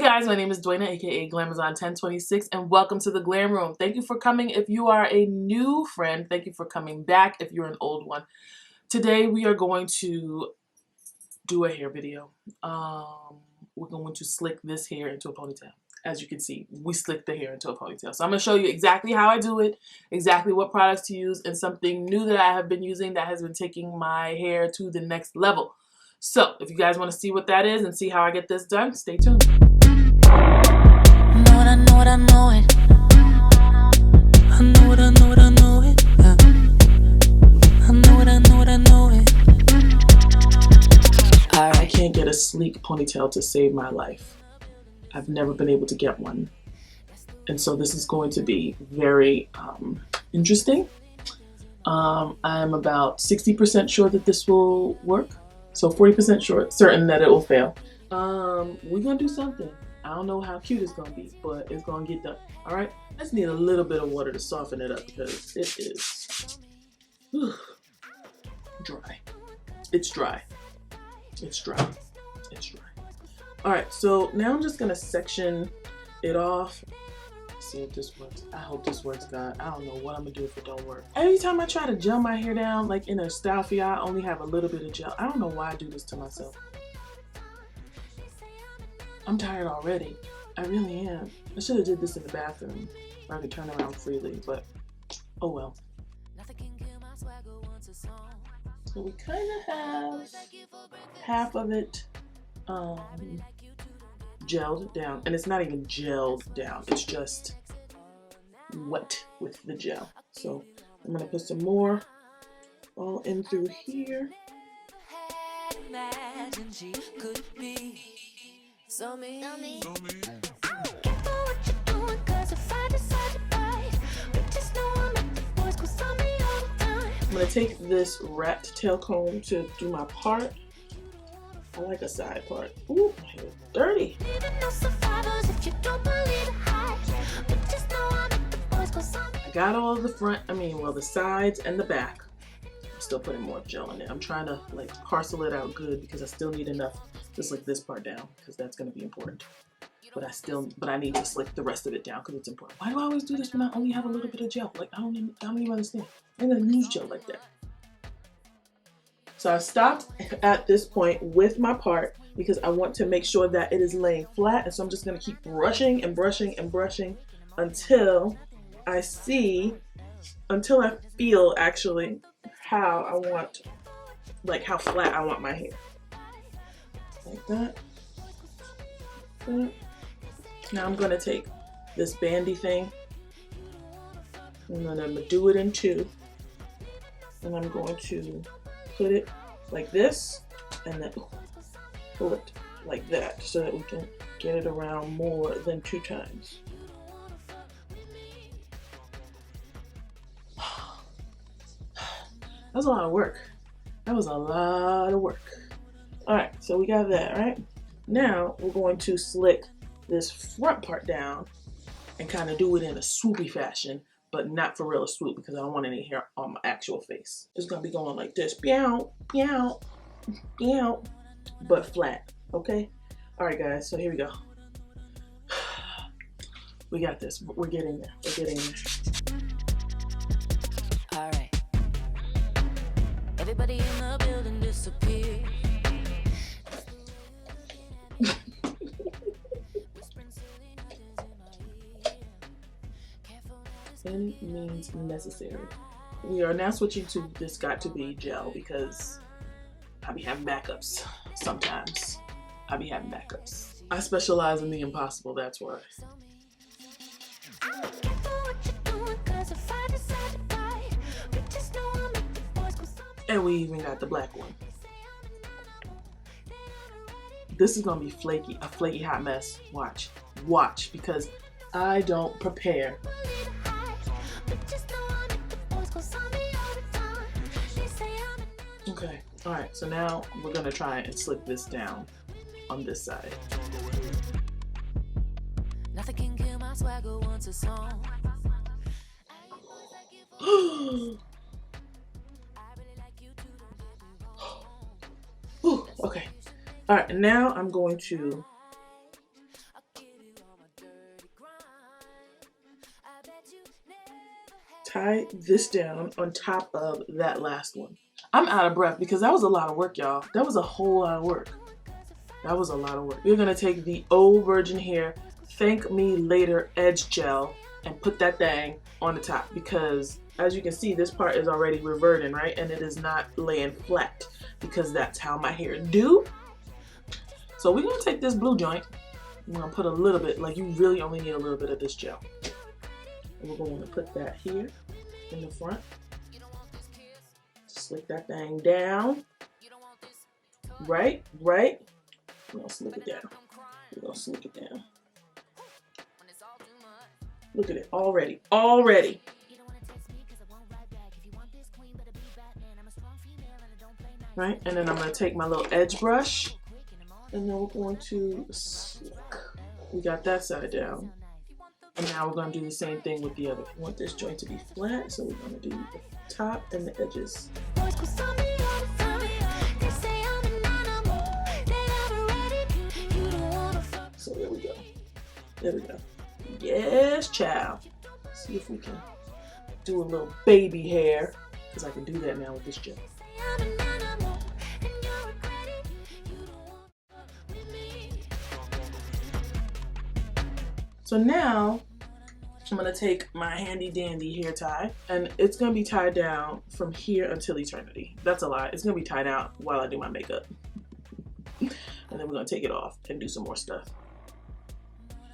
guys, my name is Dwayna, aka Glamazon1026, and welcome to the Glam Room. Thank you for coming if you are a new friend. Thank you for coming back if you're an old one. Today we are going to do a hair video. We're going to slick this hair into a ponytail. As you can see, we slick the hair into a ponytail. So I'm going to show you exactly how I do it, exactly what products to use, and something new that I have been using that has been taking my hair to the next level. So if you guys want to see what that is and see how I get this done, stay tuned. I know it. I know it. I know it. I know it. I know it. I know it. I know it. I know it. I can't get a sleek ponytail to save my life. I've never been able to get one. And so this is going to be very interesting. I'm about 60% sure that this will work. So 40% certain that it will fail. We're going to do something. I don't know how cute it's going to be, but it's going to get done. All right? I just need a little bit of water to soften it up because it is dry. It's dry. It's dry. It's dry. All right, so now I'm just going to section it off. Let's see if this works. I hope this works, God. I don't know what I'm going to do if it don't work. Every time I try to gel my hair down, like in a style for y'all, I only have a little bit of gel. I don't know why I do this to myself. I'm tired already. I really am. I should have did this in the bathroom where I could turn around freely, but oh well. So we kind of have half of it gelled down, and it's not even gelled down. It's just wet with the gel. So I'm gonna put some more all in through here. Imagine she could be so me. I'm gonna take this rat tail comb to do my part. I like a side part. Ooh, my hair is dirty. I got all of the front, the sides and the back. I'm still putting more gel in it. I'm trying to like parcel it out good because I still need enough to slick this part down because that's gonna be important. But I need to slick the rest of it down because it's important. Why do I always do this when I only have a little bit of gel? Like I don't even understand. I'm gonna use gel like that. So I stopped at this point with my part because I want to make sure that it is laying flat. And so I'm just gonna keep brushing and brushing and brushing until I feel actually how I want, like how flat I want my hair. Like that. Now I'm gonna take this bandy thing. I'm gonna do it in two. And I'm going to put it like this and then pull it like that so that we can get it around more than 2 times. That was a lot of work. That was a lot of work. All right, so we got that, right? Now we're going to slick this front part down and kind of do it in a swoopy fashion, but not for real a swoop because I don't want any hair on my actual face. It's gonna be going like this, meow, meow, meow, but flat, okay? All right, guys, so here we go. We got this, we're getting there, we're getting there. All right. Everybody in the building disappear. Any means necessary. We are now switching to this got to be gel because I be having backups sometimes. I be having backups. I specialize in the impossible, that's why. And we even got the black one. This is gonna be flaky, a flaky hot mess. Watch, watch, because I don't prepare. Okay, all right, so now we're gonna try and slick this down on this side. Nothing can kill my swagger once it's on. Okay. All right, now I'm going to tie this down on top of that last one. I'm out of breath because that was a lot of work, y'all. That was a whole lot of work. That was a lot of work. We're gonna take the Old Virgin Hair Thank Me Later Edge Gel and put that thing on the top because as you can see, this part is already reverting, right? And it is not laying flat because that's how my hair do. So we're gonna take this blue joint. I'm gonna put a little bit, like you really only need a little bit of this gel. And we're going to put that here in the front. Slick that thing down. Right. We're gonna slick it down. Look at it already. Right, and then I'm gonna take my little edge brush, and then we're going to slick. We got that side down, and now we're gonna do the same thing with the other. We want this joint to be flat, so we're gonna do the top and the edges. So there we go. Yes, child. See if we can do a little baby hair, because I can do that now with this gel. So now I'm gonna take my handy dandy hair tie, and it's gonna be tied down from here until eternity. That's a lie. It's gonna be tied out while I do my makeup. And then we're gonna take it off and do some more stuff.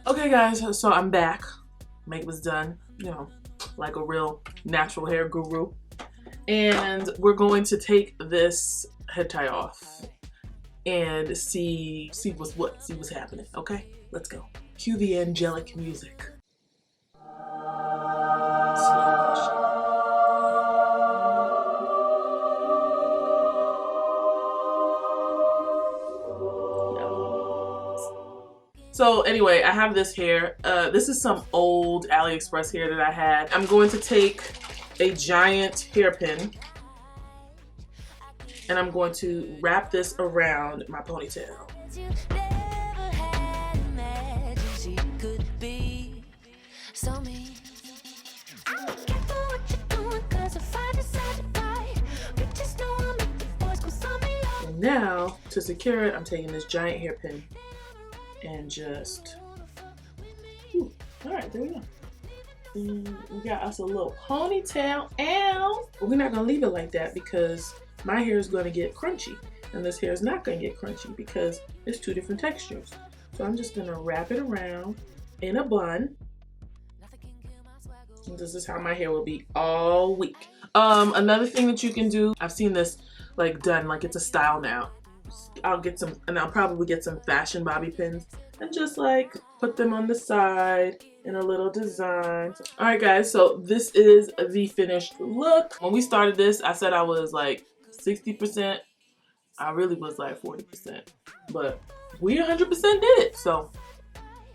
Okay guys, so I'm back. Makeup was done, you know, like a real natural hair guru. And we're going to take this head tie off and see what's happening. Okay, let's go. Cue the angelic music. Slow motion. So anyway, I have this hair. This is some old AliExpress hair that I had. I'm going to take a giant hairpin and I'm going to wrap this around my ponytail. And now, to secure it, I'm taking this giant hairpin and just, all right, there we go. And we got us a little ponytail. Ow! But we're not gonna leave it like that because my hair is gonna get crunchy, and this hair is not gonna get crunchy because it's two different textures. So I'm just gonna wrap it around in a bun. And this is how my hair will be all week. Another thing that you can do, I've seen this like done, like it's a style now. I'll get some, and I'll probably get some fashion bobby pins and just like put them on the side in a little design. All right guys, so this is the finished look. When we started this, I said I was like 60%. I really was like 40%, but we 100% did it. So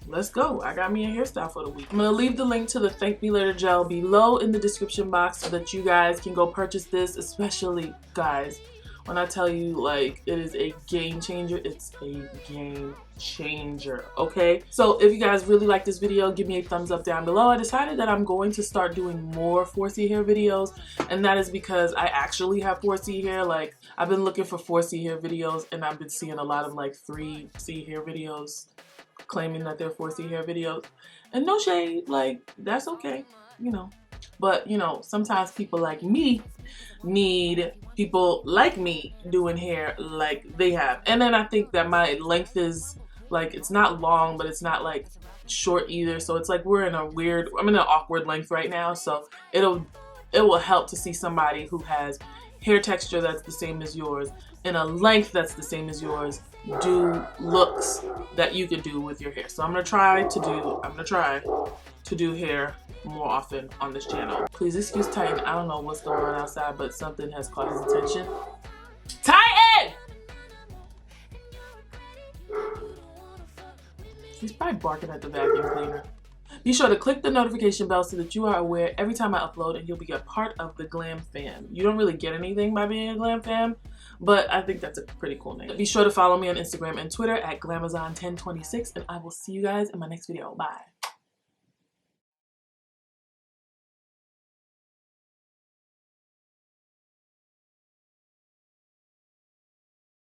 let's go. I got me a hairstyle for the week. I'm gonna leave the link to the Thank Me Later gel below in the description box so that you guys can go purchase this, especially guys. When I tell you, like, it is a game changer, it's a game changer, okay? So if you guys really like this video, give me a thumbs up down below. I decided that I'm going to start doing more 4C hair videos, and that is because I actually have 4C hair. Like, I've been looking for 4C hair videos, and I've been seeing a lot of, like, 3C hair videos claiming that they're 4C hair videos. And no shade, like, that's okay, you know. But, you know, sometimes people like me need people like me doing hair like they have. And then I think that my length is, like, it's not long, but it's not, like, short either. So it's like we're in a weird, I'm in an awkward length right now. So it will help to see somebody who has hair texture that's the same as yours and a length that's the same as yours do looks that you could do with your hair. So I'm gonna try to do hair more often on this channel. Please excuse Titan. I don't know what's going on outside, but something has caught his attention. Titan! He's probably barking at the vacuum cleaner. Be sure to click the notification bell so that you are aware every time I upload, and you'll be a part of the Glam Fam. You don't really get anything by being a Glam Fam, but I think that's a pretty cool name. Be sure to follow me on Instagram and Twitter at Glamazon1026, and I will see you guys in my next video. Bye.